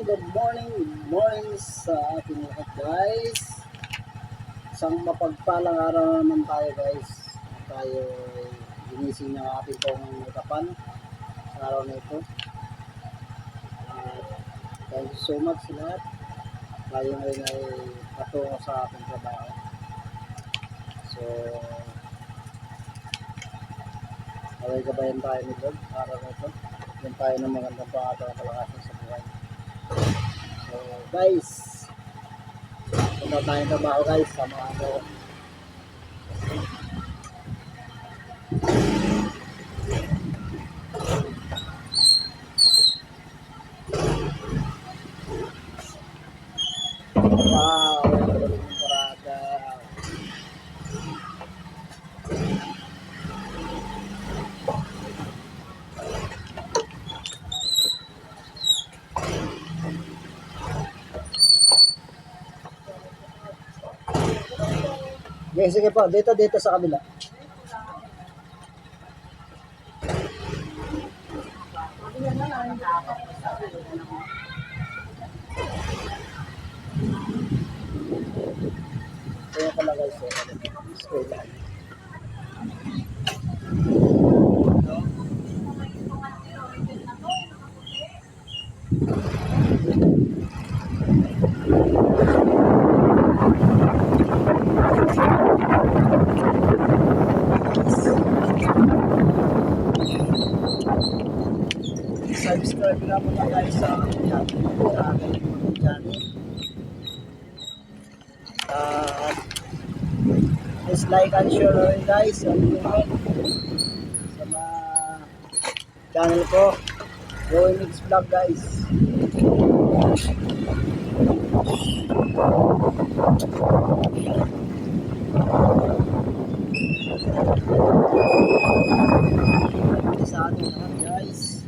good morning sa ating lahat guys. Isang mapagpalang araw naman tayo guys. Tayo ginising ng ating pong kapan sa araw na ito. Thank you so much sa lahat. Tayo ngayon ay patungo sa ating trabaho. So, gabayan tayo ni Lord sa araw na ito. Yan tayo ng magandang pangatang kalakasan sa buhay. So guys, punta tayong trabaho guys, sama ako. Wow, magaling yung parada. Okay, sige po, dito sa kabila. Kaya pala guys, scroll lang. Subscribe na po na guys sa aking channel. Please like and share rin guys sa mga channel ko. Roy Mix Vlog guys. Sa ating lahat guys.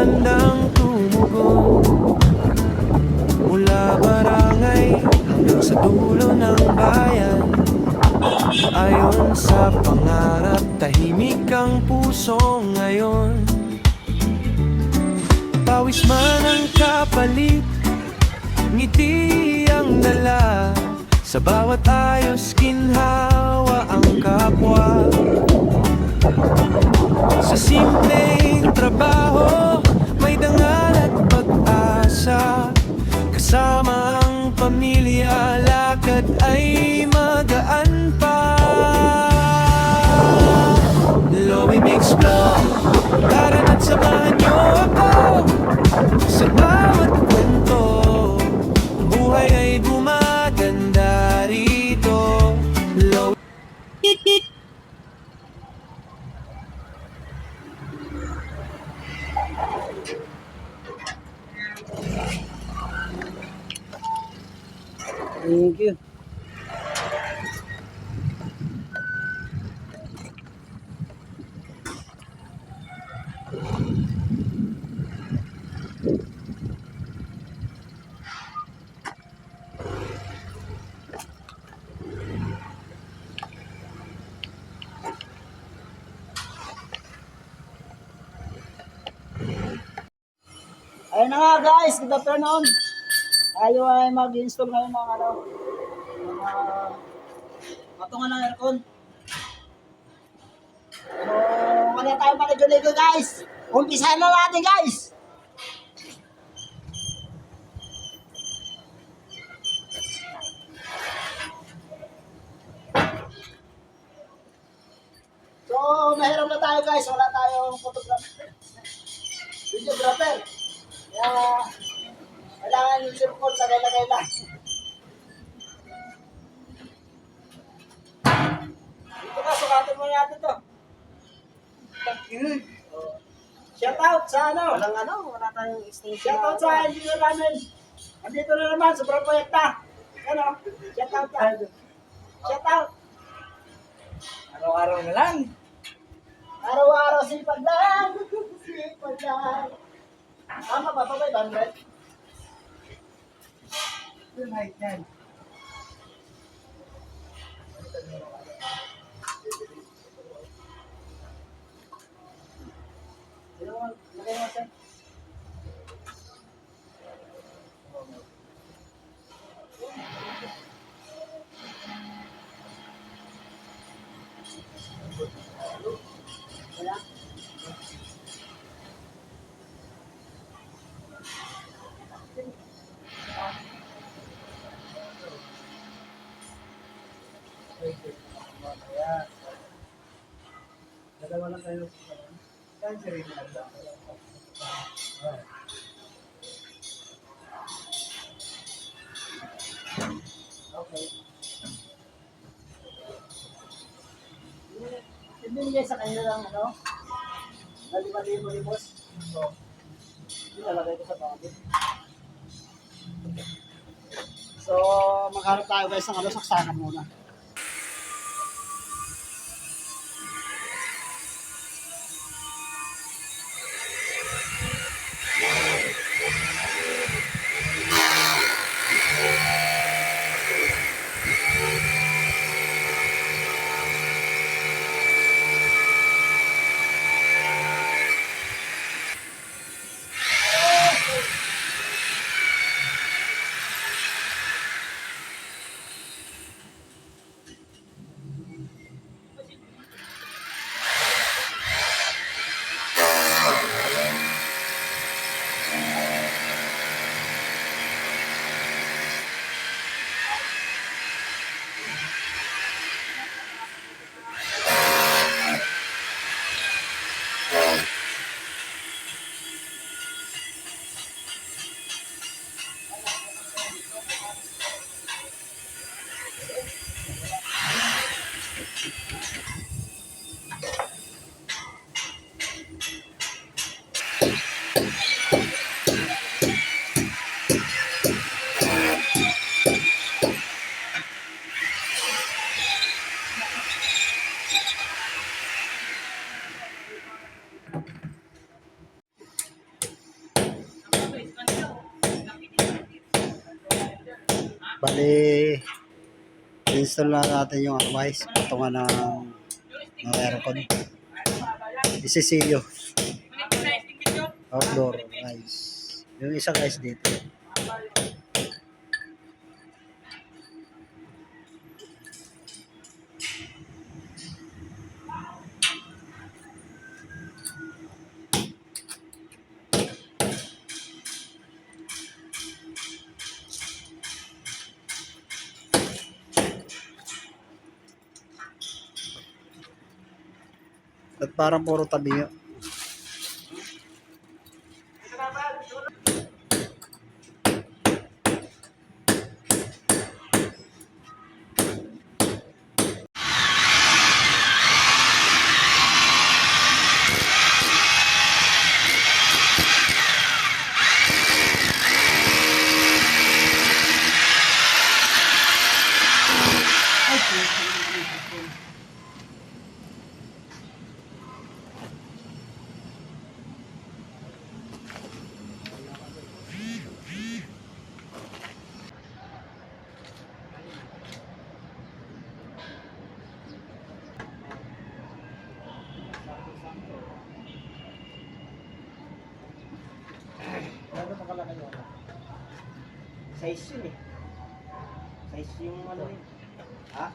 handang tumugon mula barangay hanggang sa dulo ng bayan. Ayon sa pangarap, tahimik ang puso ngayon. Pawis man ang kapalit, ngiti ang dala. Sa bawat ayos, ginhawa ang kapwa. Sa simpleng trabaho, may dangal at pag-asa. Kasama ang pamilya, lakad ay magaan pa. Lowy Mix Vlog, tara na't samahan niyo ako sa bawat kwento. Buhay ay gumaganda rito. Lowy. Thank you. Ayun na nga guys, good afternoon. Tayo ay mag-install ngayon ng mga patungan ng aircon. So, wala tayo maligo-ligo guys. Umpisahan na natin guys. So, mahirap na tayo guys. Wala tayong photographer. Videographer. Kaya, kailangan yung cellphone sa kailangan. Dito ka, sukatin mo natin to. Shout out sa Wala tayong extension. Shout out sa engineer namin. Andito na naman, sobrang proyekta. Shout out ka. Shout out. Araw-araw na lang. Araw-araw sipag lang. Sipag lang. Tama ba? Pa 500? Good night yan. Lagay mo sir. Wala. Dalawa lang kayo. Saan siya rin nagda? Okay. Ibinigay sa kanila lang nalima-lima mo ni boss. Nilalagay ko sa bakit. So, maghanap tayo guys ng saksakan muna. Bali, install na natin yung guys, patungan ng aircon. Isisilyo. Outdoor guys. Yung isa guys dito. At parang puro tabi yun. Gano'n pa kalaki yun? Size yun eh. Size yung ano yun. Ha?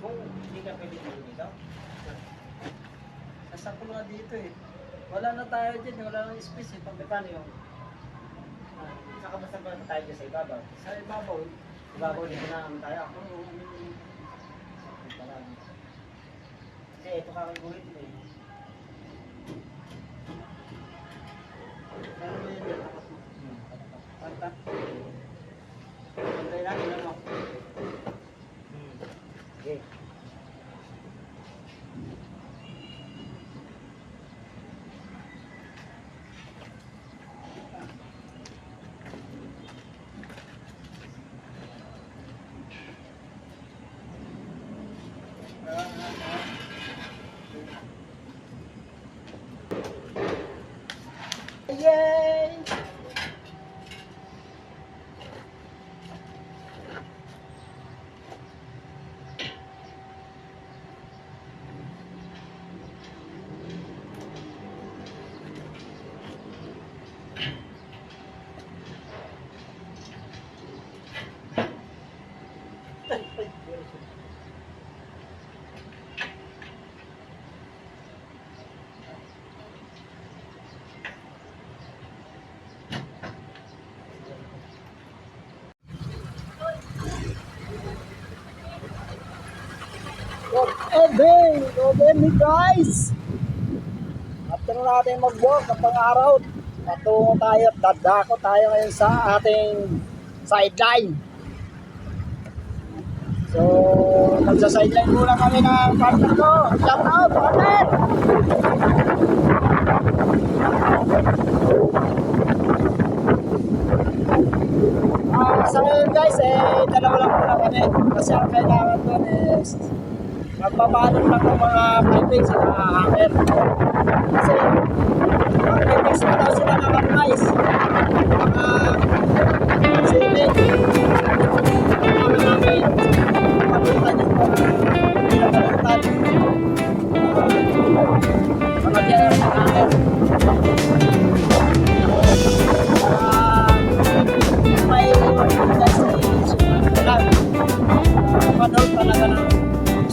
Kung hindi ka pwede dito, Sasakol nga dito eh. Wala na tayo dyan, wala nang space eh. paano yung nakabasa ba tayo dyan sa ibabaw? Sa ibabaw, Ibabaw dito na ang tayo. Kasi ito kakiguhit mo eh. ano ba yun? Panta. Pantay natin ano. Okay. Yay! Good evening guys! After natin mag-walk kapang araw, patungo tayo at dadako tayo ngayon sa ating sideline. So, nagsa-sideline muna kami ng partner ko. Shout out, partner! Sa ngayon guys, dalawa lang muna kami. Kasi ang kailangan doon is magpapalit lang ng mga piping sa mga hanger. Kasi mga pipings na daw sila nakakais. Mga swimming. Kami namin papuntan yung mga pinapalitan. Mga general na hanger.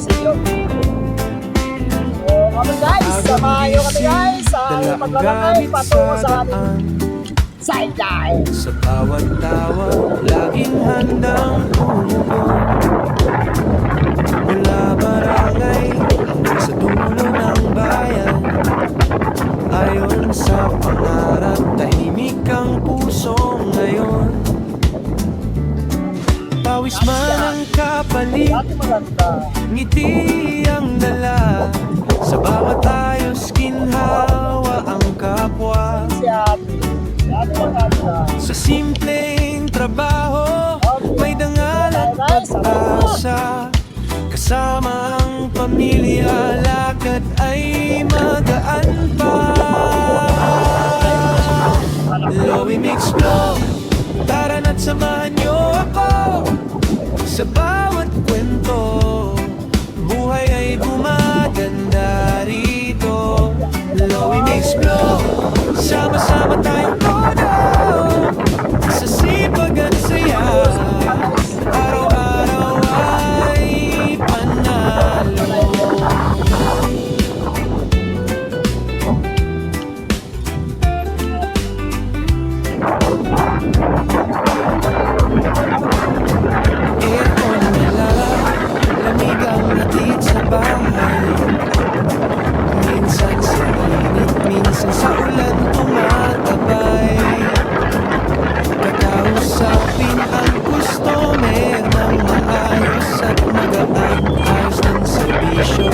Marcillo. So kami guys, samahan nyo kami guys sa Dala ang paglalakay gamit patungo sa sa aming daan. sideline. Sa bawat tawa, laging handang tumugon. Mula barangay hanggang sa dulo ng bayan. Ayon sa pangarap, tahimik ang puso ngayon. Pawis man ang kapalit, Dati maganda. ngiti ang dala. Sa bawat ayos, ginhawa ang kapwa. Si Ate. Dati maganda. Sa simpleng trabaho, may dangal at pag-asa. Kasama ang pamilya, lakad ay magaan pa. Lowy Mix Vlog, tara na't samahan niyo ako. Sa bawat kwento, buhay ay gumaganda rito. Lowy Mix Vlog, sama-sama tayong todo. Sa sipag at saya, araw-araw ay panalo. Aircon nila, lamig ang hatid sa bahay. Minsan sa init, minsan sa ulan tumatabay. Kakausapin ang customer ng maayos at magaan. Ayos ng serbisyo,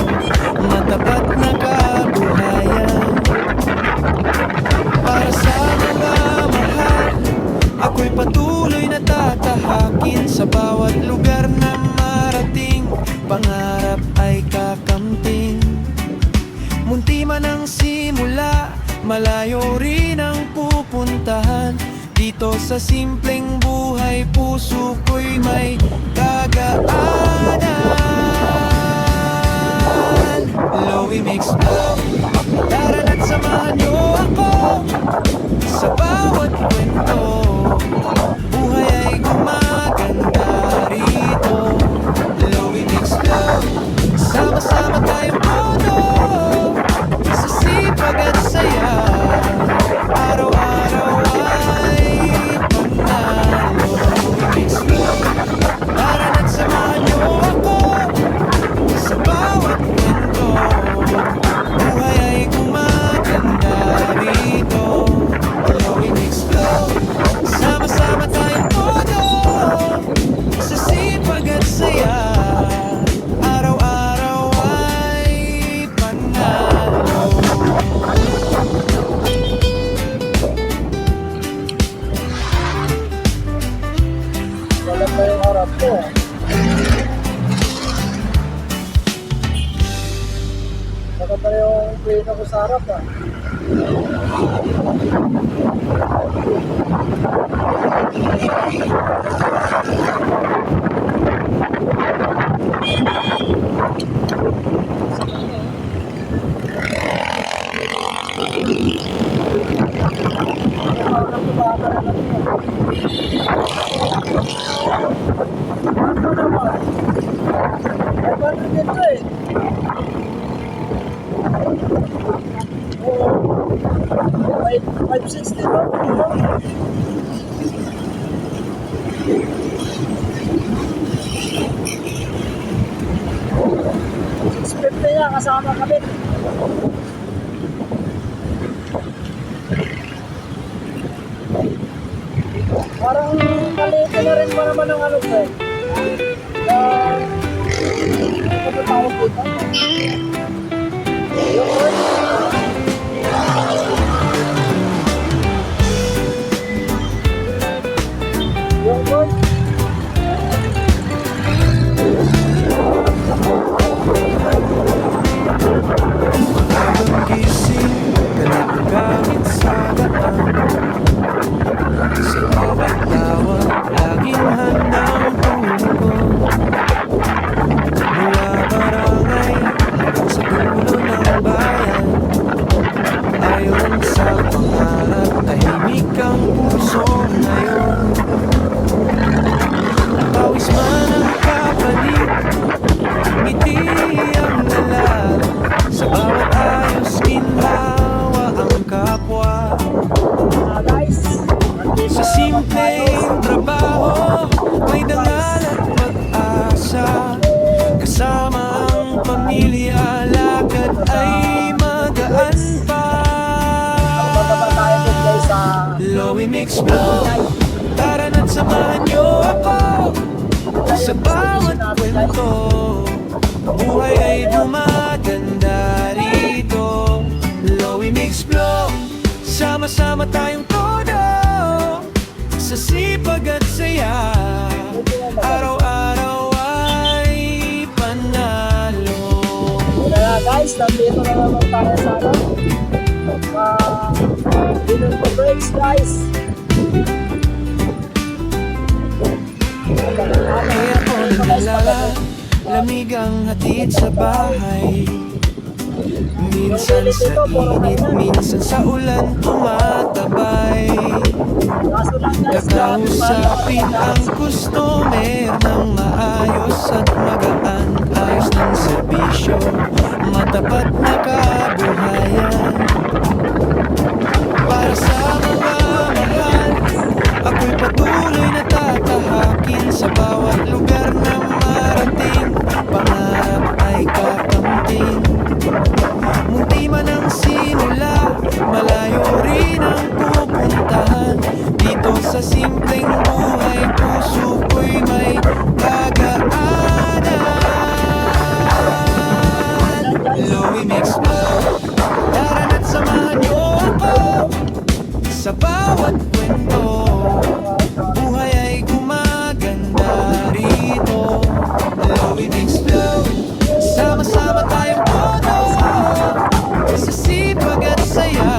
matapat na kabuhayan. Para sa mga mahal, ako'y patuloy na tatahakin. Sa bawat lugar na marating, pangarap ay kakamping. Munti man ang simula, malayo rin ang pupuntahan. Dito sa simpleng buhay, puso ko'y may kagaanan. Lowy Mix Vlog, tara na't samahan niyo ako. Sa bawat kwento, buhay ay gumaganda rito. Lowy Mix Vlog, sama-sama tayong todo. Sa sipag at saya, araw-araw ay panalo. Lowy Mix Vlog, tara na't samahan niyo ako. Sa bawat kwento, buhay ay gumaganda rito. Lowy Mix Vlog, sama-sama tayong todo. Sa sipag at saya, araw-araw ay panalo. Maganda yung harap ko. Maganda yung plate ko sa harap ah. Ay, 560 ba? Niya, kasama kami. Parang maliit na rin pa naman ang ano ko. Ano tawag dito? Yung word. Yung word. Gising, ganap gamit sa daan. Sa bawat tawa, laging handang tumugon. pamilya, lakad ay magaan pa. Bababa tayo dun guys sa Lowy Mix Flow, tara na't samahan niyo ako sa bawat kwento. Buhay ay gumaganda rito. Lowy Mix Flow, sama-sama tayong todo sa sipag at saya. Araw-araw ay panalo. Yun na guys, nandito na naman tayo sa ano, dinner for breaks guys. Kaya ako nagdala, lamig ang hatid sa bahay. Minsan sa init, minsan sa ulan tumatabay. Kaso lang guys, Kakausapin ang customer ng maayos at magaan. Ayos ng serbisyo, matapat na kabuhayan. Para sa mga mahal, ako'y patuloy na tatahakin sa bawat lugar na marating. Pangarap ay kakamting. Munti man ang simula, malayo rin ang pupuntahan. Dito sa simpleng buhay, puso ko'y may kagaanan. Lowy Mix Flow, tara na't samahan niyo ako sa bawat kwento. Buhay ay gumaganda rito. Lowy Mix Flow, sama-sama tayong todo sa sipag at saya.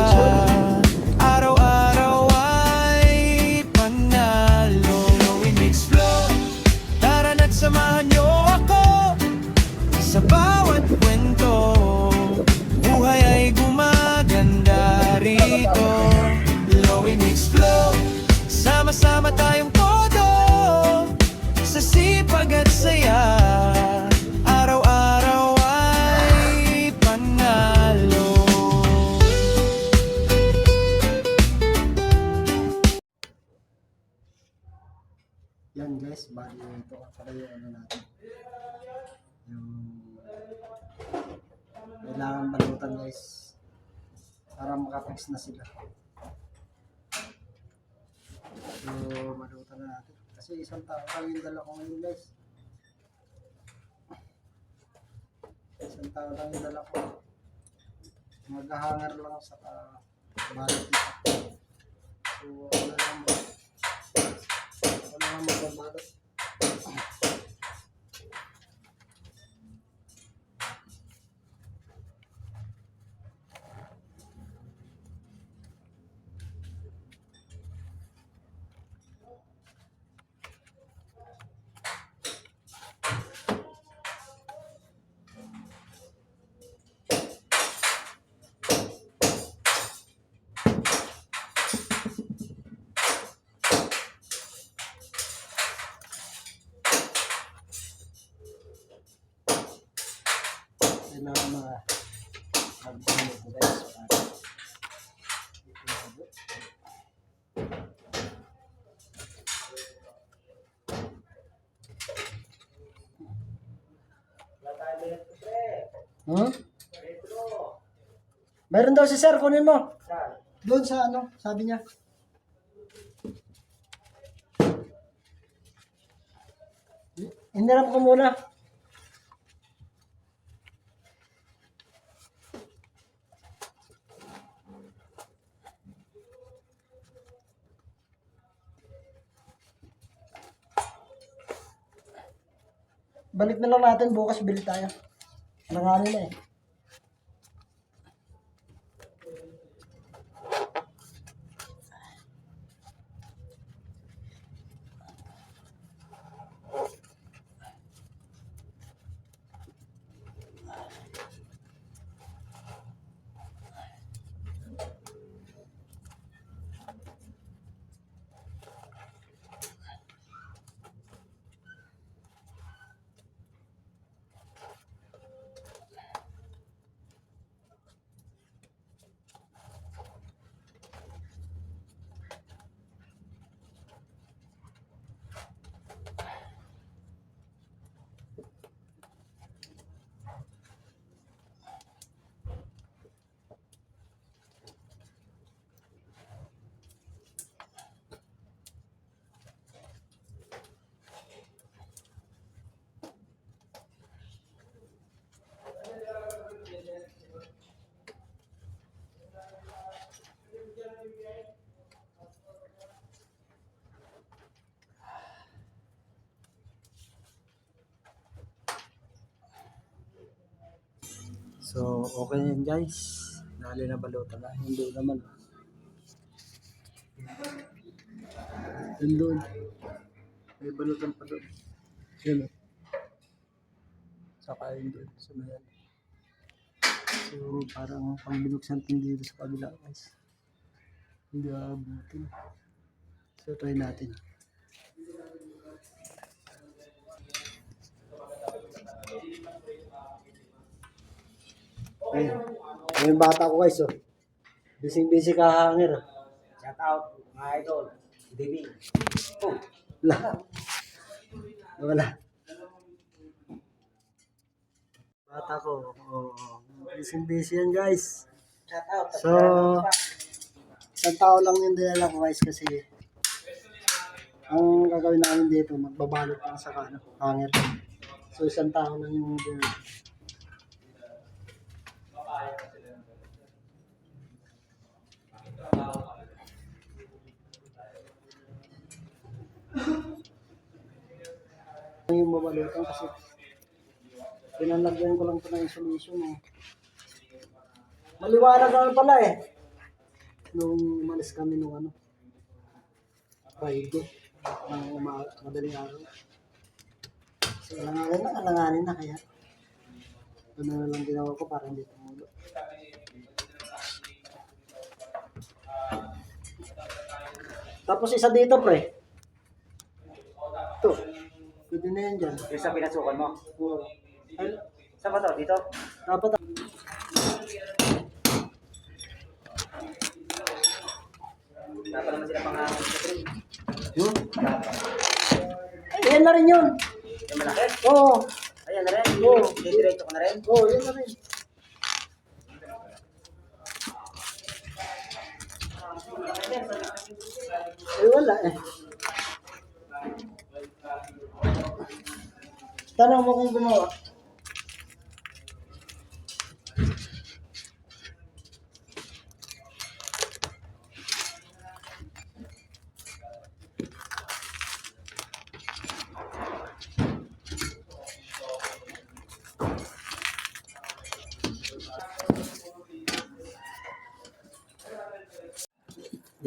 Araw-araw ay panalo. Lowy Mix Flow, tara na't samahan niyo ako sa bawat kwento. Buhay ay gumaganda rito. Lowy Mix Flow, sama-sama tayong todo sa sipag at saya. Araw-araw ay panalo. yan guys, bali ito pala yung ano natin. Yung kailangan balutan guys para makapix na sila. So balutan na natin kasi isang tao lang yung dala ko ngayon guys. Isang tao lang yung dala ko. Maghahangar lang sa balot nito. So wala lang magbabalot. Kailangan mga magbabalot ko guys. Hmm? Meron daw si sir, kunin mo. Doon sa ano, sabi niya. Hiniram ko muna. Balik na lang natin bukas, bili tayo. Nanganin na eh. So, okay na yun guys. Dali na balutan na. Hindi naman. Yun doon. May balutan pa doon. Yun o. Saka yun doon. So, mayan. So, parang pang binuksan din dito sa kabila guys. Hindi aabutin. So, try natin. Ayun. Ayun bata ko guys oh. Busy kahangir. Shout out, mga idol. Baby. Oh, Wala. Wala. Bata ko. Oh, busy yan guys. shout out. So, isang tao lang yung dinala ko guys kasi ang gagawin namin dito, magbabalot lang sa hangir. So, isang tao lang yung dinala. Yung babalutan kasi pinalagyan ko lang ito ng insulation eh. Maliwanag naman pala eh. Nung umalis kami nung ano, Friday, ng madaling araw. So, alanganin na kaya. Ano na lang ginawa ko para hindi tumulo. Tapos isa dito pre. Ito. Pwede na yan dyan. Yung sa pinasukan mo. Oo. Ay, Saan ba to? Dito? dapat Dapat naman sila pangalan sa tree. yun. Ay, yan na rin yun. Yung malaki? Oo. Ayan na rin. Oo. Didiretso ko na rin. Oo, yan na rin. Ay, wala eh. Tanong mo kung gumawa.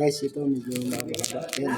Guys, ito medyo mahaba. Yan.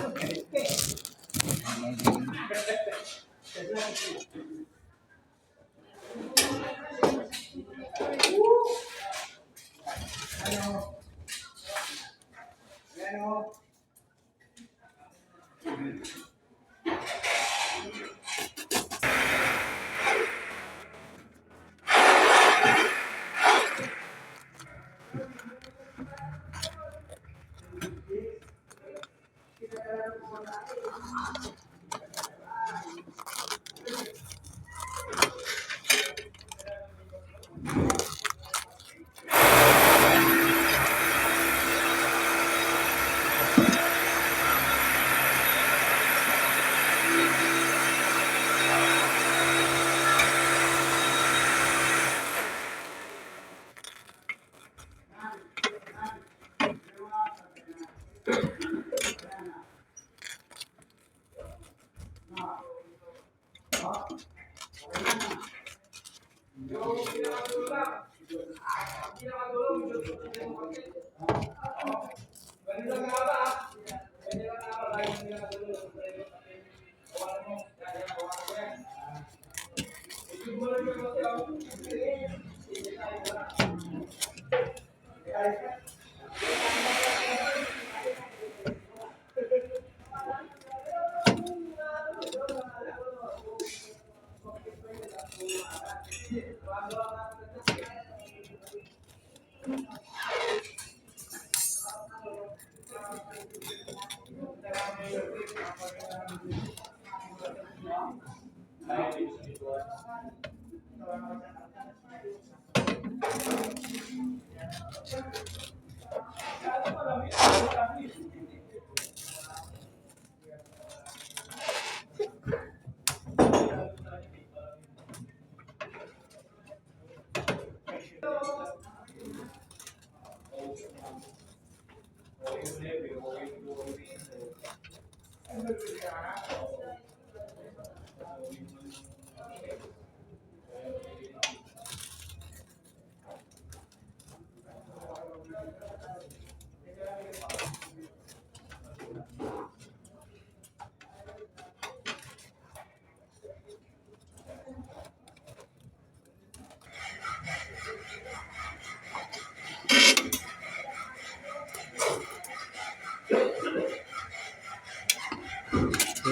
So,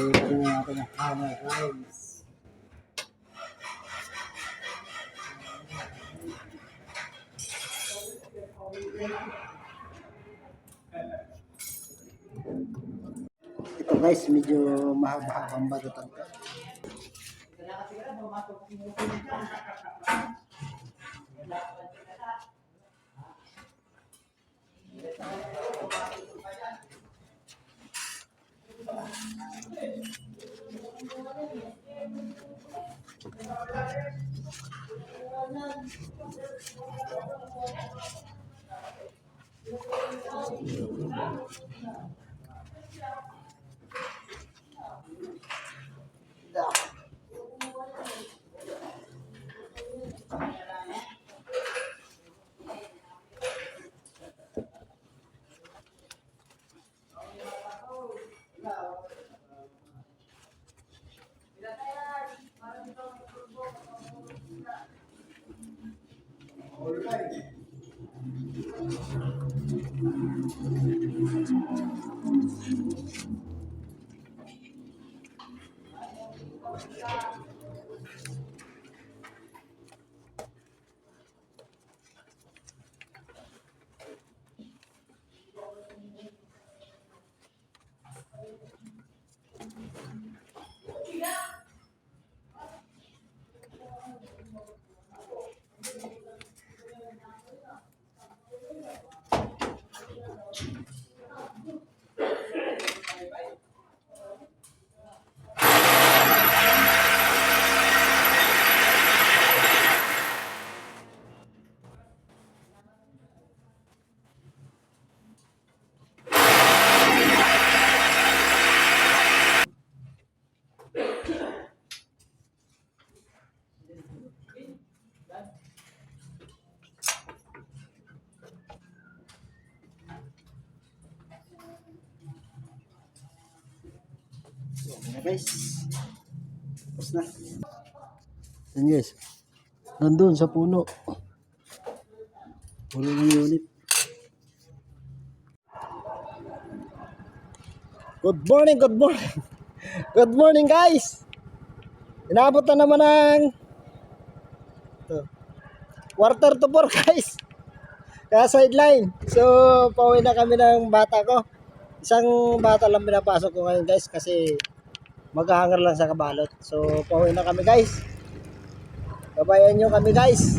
ito na natin ang hammer guys. Ito guys, medyo mahaba-habang bagutan ko. Yan guys. Tapos na. Yan guys. Nandun sa puno. Puno ng unit. Good morning, good morning. Good morning guys. Inabot na naman ng quarter to 4 guys. Kaya sideline. So, pauwi na kami ng bata ko. Isang bata lang pinapasok ko ngayon guys kasi maghahangar lang sa kabalot. So, pauwi na kami guys. Gabayan nyo kami guys.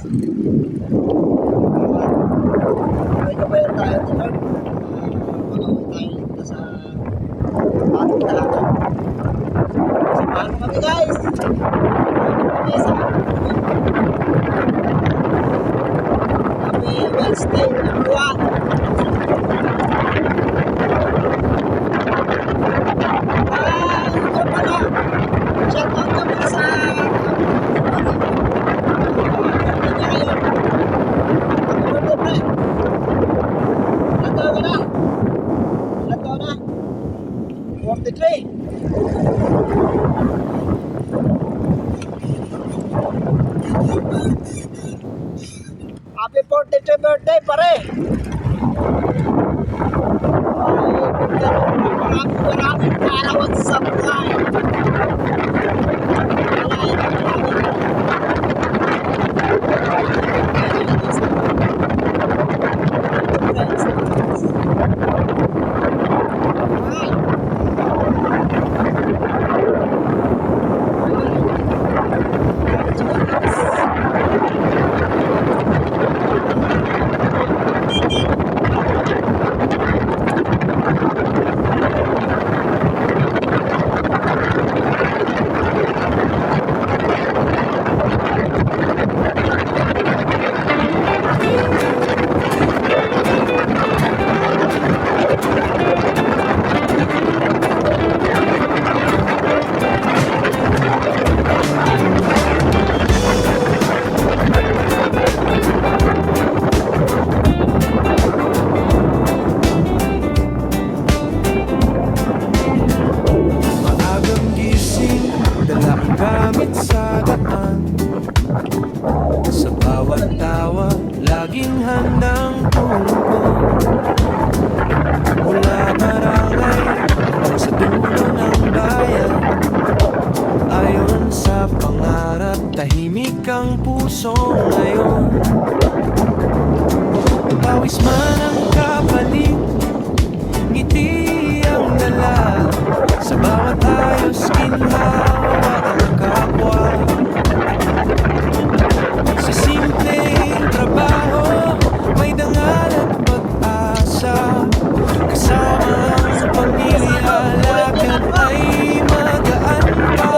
Gabayan tayo ni Lord. Malawin tayo dito sa ating tahanan. Samahan mo kami guys. Kami sa Happy Wednesday everyone. Happy 43 birthday pare. Maraming kaarawan sa buhay. Pawis man ang kapalit, ngiti ang dala. Sa bawat ayos, ginhawa ang kapwa. Sa simpleng trabaho, may dangal at pag-asa. Kasama ang pamilya, lakad ay magaan pa.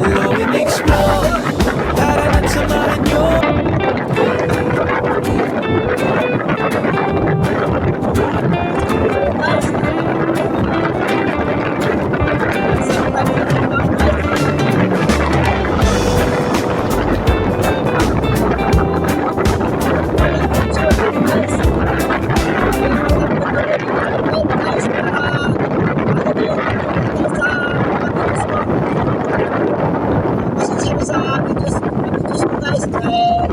Hello and explore, tara na't samahan nyo. Pasensya na sa videos ko guys, dahil